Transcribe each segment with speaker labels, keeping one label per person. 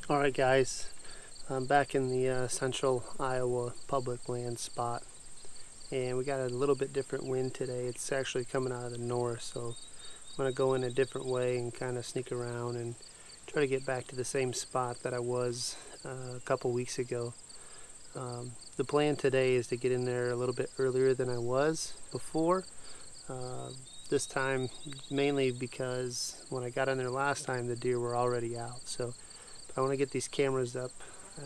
Speaker 1: Alright guys, I'm back in the central Iowa public land spot, and we got a little bit different wind today. It's actually coming out of the north, so I'm going to go in a different way and kind of sneak around and try to get back to the same spot that I was a couple weeks ago. The plan today is to get in there a little bit earlier than I was before. Uh, this time mainly because when I got in there last time the deer were already out, so I want to get these cameras up.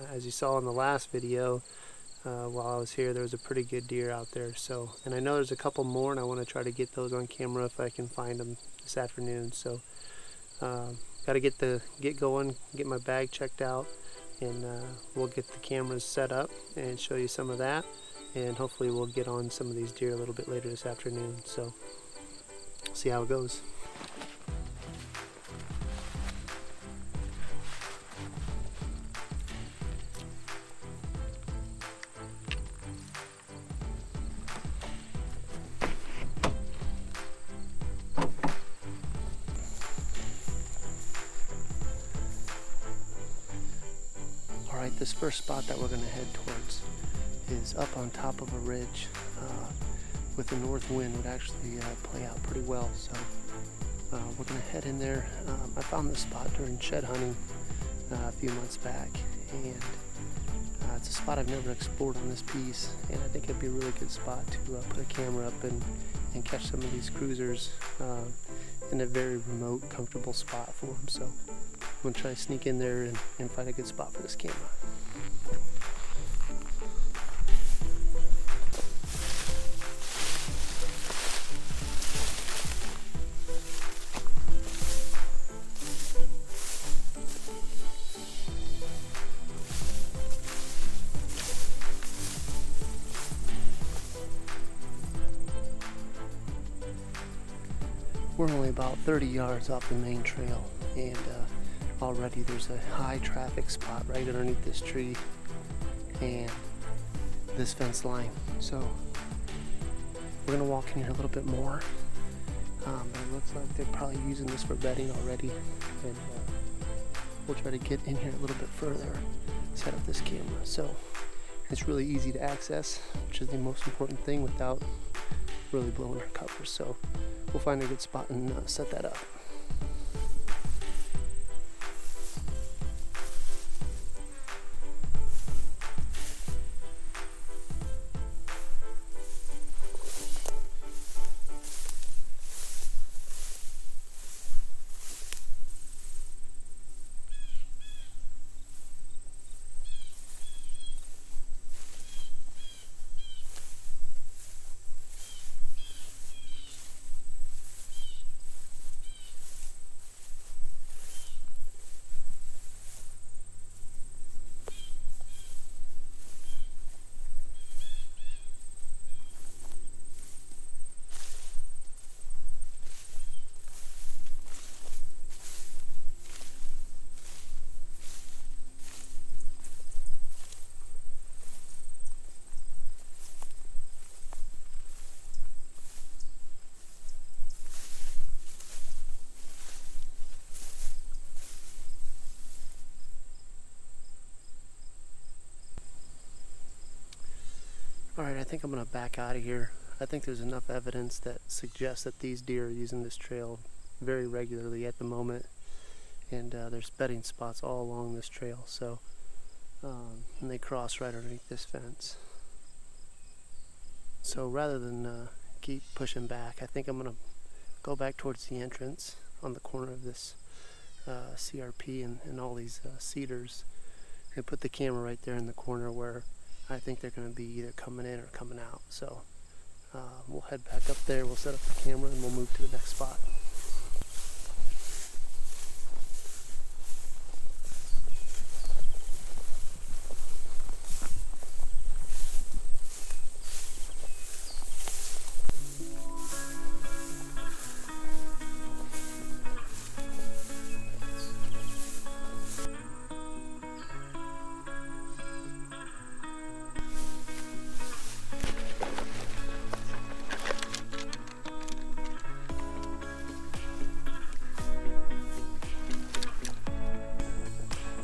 Speaker 1: As you saw in the last video, while I was here, there was a pretty good deer out there. So, and I know there's a couple more, and I want to try to get those on camera if I can find them this afternoon. So, got to get going, get my bag checked out, and we'll get the cameras set up and show you some of that. And hopefully, we'll get on some of these deer a little bit later this afternoon. So, see how it goes. Alright, this first spot that we're going to head towards is up on top of a ridge. With the north wind would actually play out pretty well, so we're going to head in there. I found this spot during shed hunting a few months back, and it's a spot I've never explored on this piece, and I think it'd be a really good spot to put a camera up and catch some of these cruisers in a very remote, comfortable spot for them. So I'm going to try to sneak in there and find a good spot for this camera. We're only about 30 yards off the main trail, and already there's a high traffic spot right underneath this tree and this fence line. So we're gonna walk in here a little bit more. But it looks like they're probably using this for bedding already, and we'll try to get in here a little bit further, set up this camera. So it's really easy to access, which is the most important thing, without really blowing our cover. So we'll find a good spot and set that up. Alright, I think I'm going to back out of here. I think there's enough evidence that suggests that these deer are using this trail very regularly at the moment. And there's bedding spots all along this trail. So, and they cross right underneath this fence. So rather than keep pushing back, I think I'm going to go back towards the entrance on the corner of this CRP and all these cedars, and put the camera right there in the corner where I think they're going to be either coming in or coming out. So we'll head back up there, we'll set up the camera, and we'll move to the next spot.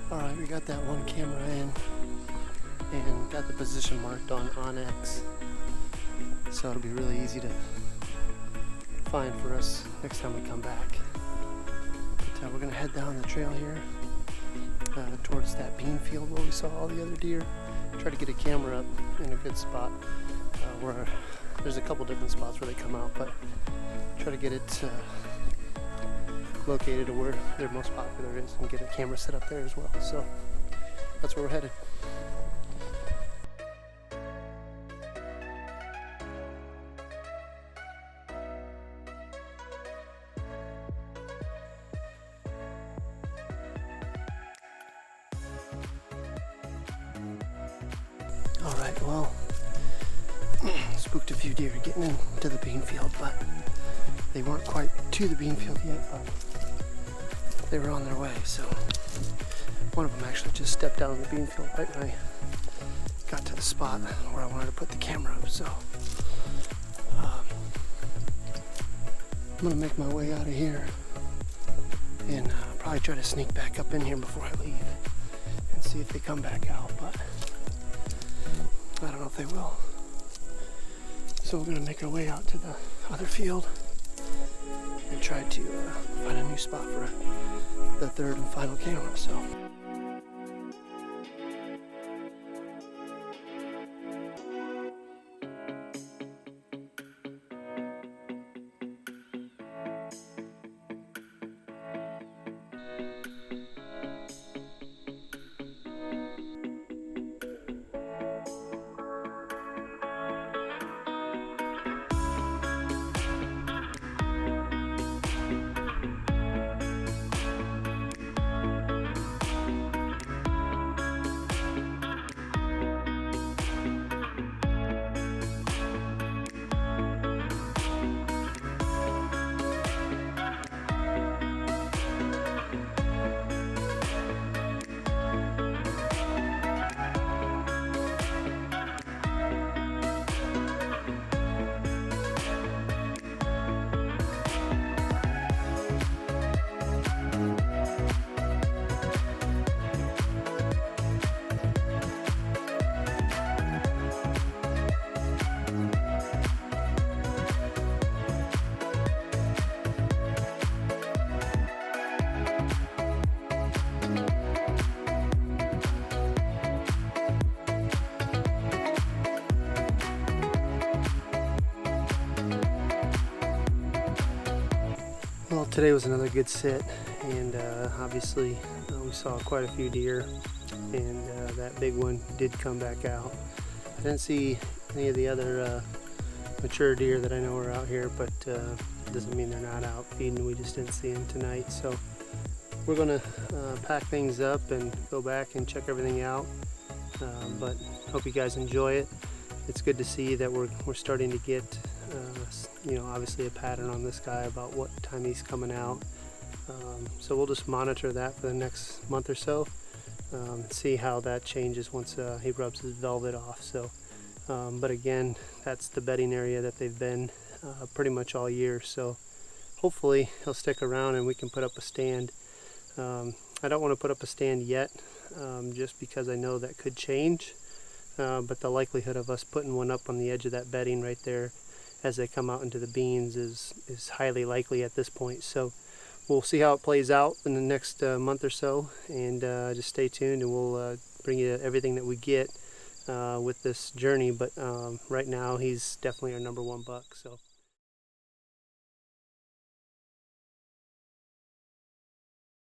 Speaker 1: Alright, we got that one camera in and got the position marked on onX, so it'll be really easy to find for us next time we come back. But we're going to head down the trail here towards that bean field where we saw all the other deer. Try to get a camera up in a good spot where there's a couple different spots where they come out, but try to get it located to where their most popular is and get a camera set up there as well. So that's where we're headed. Alright, well, spooked a few deer getting into the bean field, but they weren't quite to the bean field yet, but they were on their way. So one of them actually just stepped out on the bean field right when I got to the spot where I wanted to put the camera up. So I'm gonna make my way out of here and probably try to sneak back up in here before I leave and see if they come back out, but I don't know if they will. So we're gonna make our way out to the other field and try to find a new spot for the third and final camera. So well, today was another good sit, and obviously we saw quite a few deer, and that big one did come back out. I didn't see any of the other mature deer that I know are out here, but it doesn't mean they're not out feeding. We just didn't see them tonight. So we're gonna pack things up and go back and check everything out, but hope you guys enjoy it. It's good to see that we're starting to get obviously a pattern on this guy about what time he's coming out. So we'll just monitor that for the next month or so, see how that changes once he rubs his velvet off. So but again, that's the bedding area that they've been pretty much all year, so hopefully he'll stick around and we can put up a stand. I don't want to put up a stand yet, just because I know that could change, but the likelihood of us putting one up on the edge of that bedding right there as they come out into the beans is highly likely at this point. So we'll see how it plays out in the next month or so, and just stay tuned, and we'll bring you everything that we get with this journey. But right now he's definitely our #1 buck. So